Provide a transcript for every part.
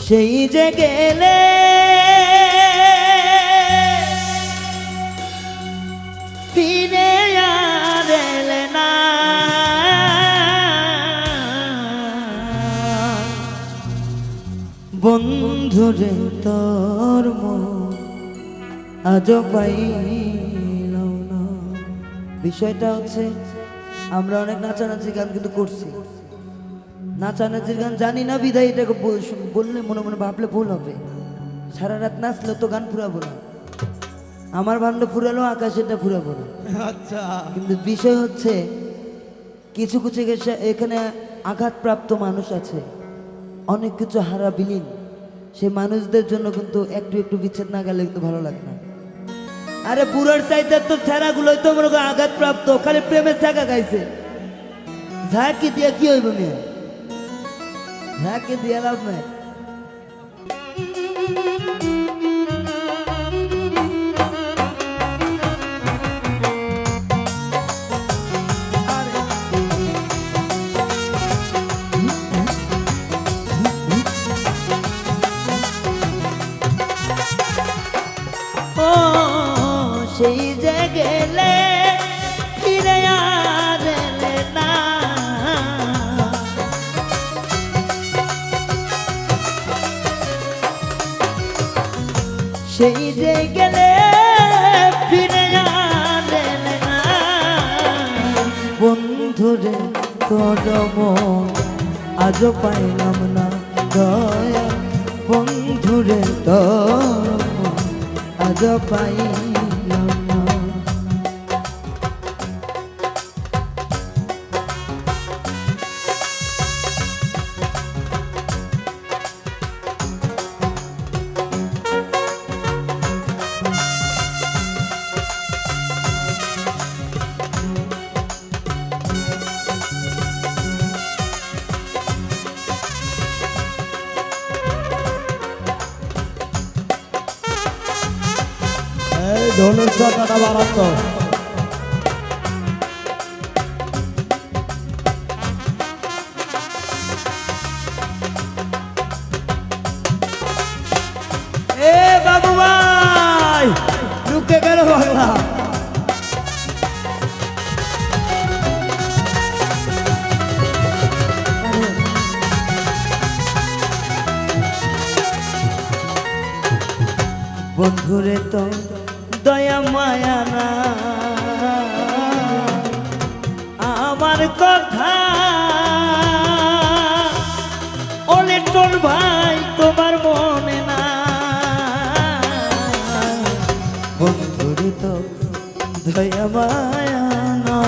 সেই যে গেলে ফিরে আর এলে না, বন্ধুরে তোর মন আজও পাইলাম না। বিষয়টা হচ্ছে আমরা অনেক নাচানাচি গান কিন্তু করছি, নাচানাচির গান জানি না বিদায় এটাকে বললে মনে মনে ভাবলে ভুল হবে। সারা রাত নাচলে তো গান ফুরাবো না, আমার ভান্ড ফুরালো আকাশেরটা ফুরাবো না। আচ্ছা, কিন্তু বিষয় হচ্ছে কিছু কিছু এখানে আঘাতপ্রাপ্ত মানুষ আছে, অনেক কিছু হারা বিলীন, সে মানুষদের জন্য কিন্তু একটু একটু বিচ্ছেদ না গেলে কিন্তু ভালো লাগে না। আরে বুড়ার চাইতে তো ছেঁড়াগুলোই তো মনে করো আঘাতপ্রাপ্ত, খালি প্রেমের চাকা গাইছে, ঝাঁকি দিয়ে কি হইব মেয়ে, ঝাঁকি দিয়ে লাভ নাই। সেই যে গেলে ফিরে আর এলে না, সেই যে গেলে ফিরে আর এলে না, বন্ধুরে তোর মন আজও পাইলাম না দয়া, বন্ধুরে তোর মন আজও পাইলাম না। ঢোলের চাকাটা বাড়াতো। এ বাবু ভাই ঢুকে গেল বাংলা। বন্ধুরে তো দয়া মায়া না, আমার কথা ওলে তোর ভাই তোমার মনে না, বন্ধুরে তো দয়া মায়া না,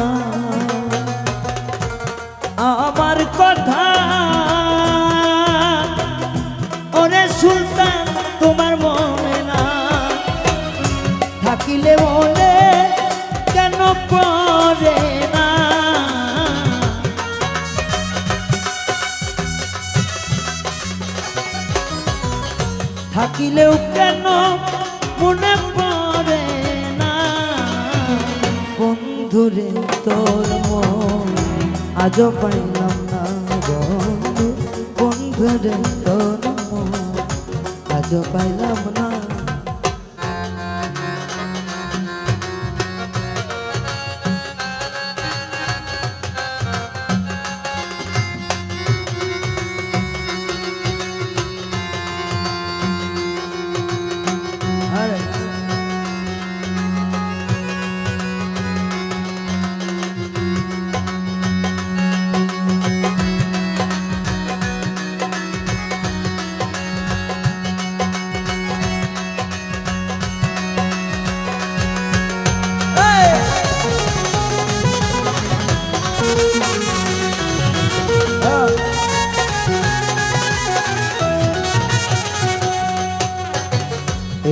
আমার কথা ওরে সুলতান তোমার মনে না, থাকিলে বলে কেন পড়ে না, থাকিলেও কেন মনে পড়ে না, বন্ধুরে তোর মন আজও পাইলাম না, বন্ধু বন্ধুরে তোর মন আজও পাইলাম না।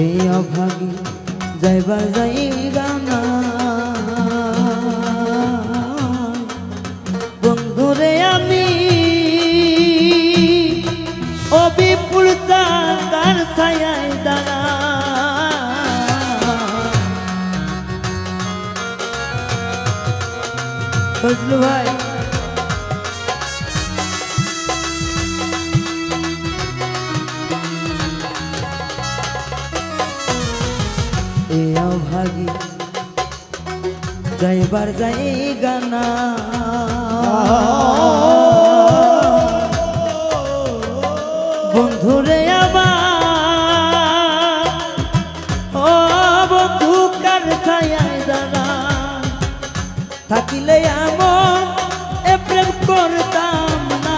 এই অভাগী যাইবার জায়গা না, বন্ধুরে আমি অবিপুল চাঁদার ছায়ায় দাঁড়া, ফজলু ভাই লাগি যাইবার জায়গা না বন্ধুরে আমার ও বন্ধু কার ছায়ায় দাঁড়া থাকিলে এমন এ প্রেম করতাম না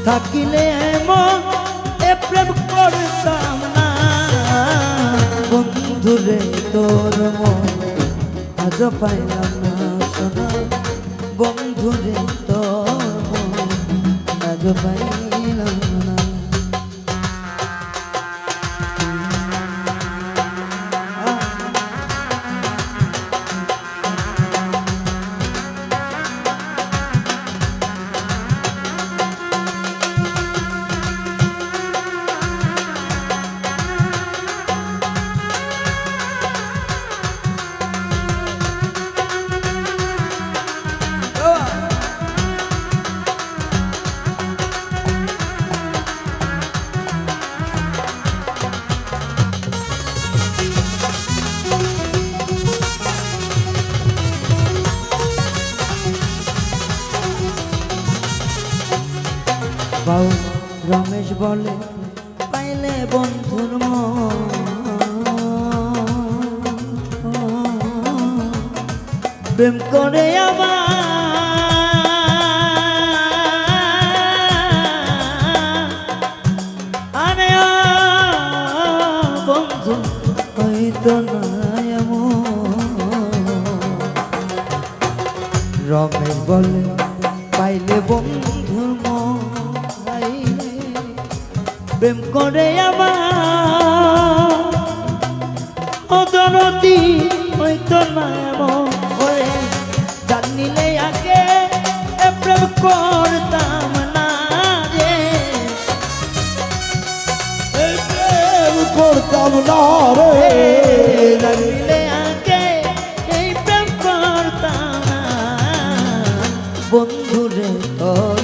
থাকিলে এমন এ প্রেম করতাম না বন্ধুরে তোর মন আজ পাইলাম না শোনা বন্ধুরে তোর মন আজ পাইলাম না বাউ রমেশ বলে পাইলে বন্ধুর প্রেম করে আরে বন্ধু হইতো না রমেশ বলে পাইলে বন্ধুর প্রেম করে আমার অদরতি হইতো না এমন করে জানিলে আগে প্রেম করতাম না রে প্রেম করতাম না রে জানিলে আগে এই প্রেম করতাম না বন্ধুরে তোর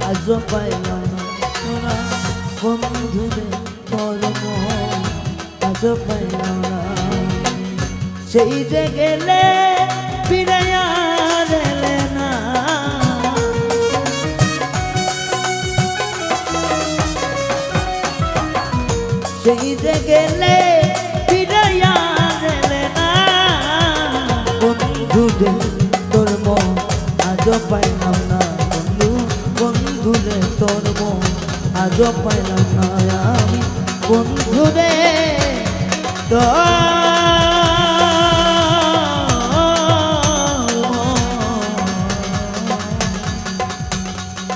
আজ পাইলাম না বন্ধুরে তোর আজ পাইলাম না সেই যে গেলে ফিরে আর এলে না সেই যে গেলে ফিরে আর এলে না বন্ধুরে তোর আজ পাইলাম না বন্ধু বন্ধুরে তোর আজ পাইলাম না আমি বন্ধুরে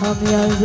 আমি আজ